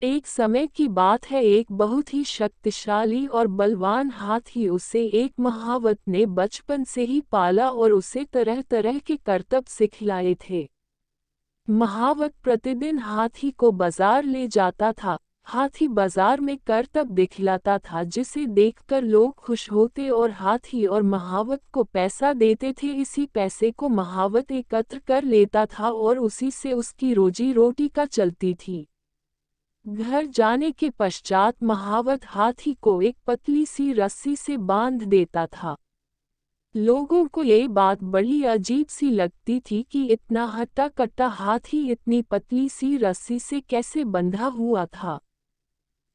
एक समय की बात है, एक बहुत ही शक्तिशाली और बलवान हाथी उसे एक महावत ने बचपन से ही पाला और उसे तरह तरह के करतब सिखलाए थे। महावत प्रतिदिन हाथी को बाजार ले जाता था। हाथी बाजार में करतब दिखलाता था जिसे देखकर लोग खुश होते और हाथी और महावत को पैसा देते थे। इसी पैसे को महावत एकत्र कर लेता था और उसी से उसकी रोजी रोटी का चलती थी। घर जाने के पश्चात महावत हाथी को एक पतली सी रस्सी से बांध देता था। लोगों को ये बात बड़ी अजीब सी लगती थी कि इतना हट्टा कट्टा हाथी इतनी पतली सी रस्सी से कैसे बंधा हुआ था।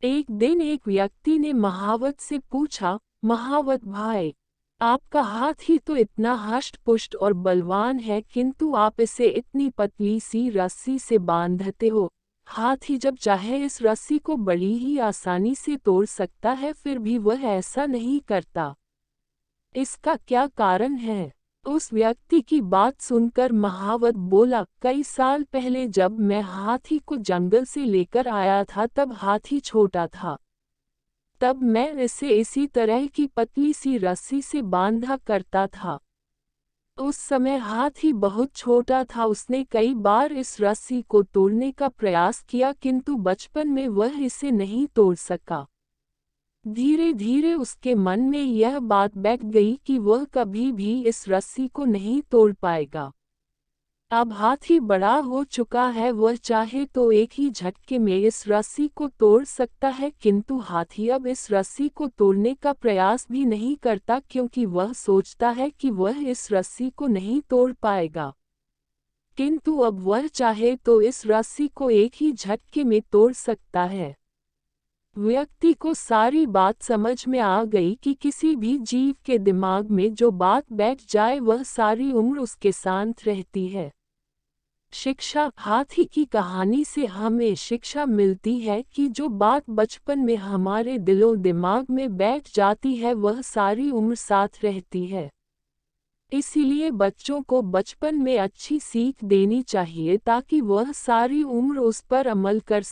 एक दिन एक व्यक्ति ने महावत से पूछा, महावत भाई, आपका हाथी तो इतना हष्ट पुष्ट और बलवान है, किंतु आप इसे इतनी पतली सी रस्सी से बांधते हो। हाथी जब चाहे इस रस्सी को बड़ी ही आसानी से तोड़ सकता है, फिर भी वह ऐसा नहीं करता। इसका क्या कारण है? उस व्यक्ति की बात सुनकर महावत बोला, कई साल पहले जब मैं हाथी को जंगल से लेकर आया था तब हाथी छोटा था। तब मैं इसे इसी तरह की पतली सी रस्सी से बांधा करता था। उस समय हाथी बहुत छोटा था, उसने कई बार इस रस्सी को तोड़ने का प्रयास किया किंतु बचपन में वह इसे नहीं तोड़ सका। धीरे धीरे उसके मन में यह बात बैठ गई कि वह कभी भी इस रस्सी को नहीं तोड़ पाएगा। अब हाथी बड़ा हो चुका है, वह चाहे तो एक ही झटके में इस रस्सी को तोड़ सकता है, किंतु हाथी अब इस रस्सी को तोड़ने का प्रयास भी नहीं करता क्योंकि वह सोचता है कि वह इस रस्सी को नहीं तोड़ पाएगा। किंतु अब वह चाहे तो इस रस्सी को एक ही झटके में तोड़ सकता है। व्यक्ति को सारी बात समझ में आ गई कि किसी भी जीव के दिमाग में जो बात बैठ जाए वह सारी उम्र उसके साथ रहती है। शिक्षा। हाथी की कहानी से हमें शिक्षा मिलती है कि जो बात बचपन में हमारे दिलो दिमाग में बैठ जाती है वह सारी उम्र साथ रहती है। इसीलिए बच्चों को बचपन में अच्छी सीख देनी चाहिए ताकि वह सारी उम्र उस पर अमल कर सके।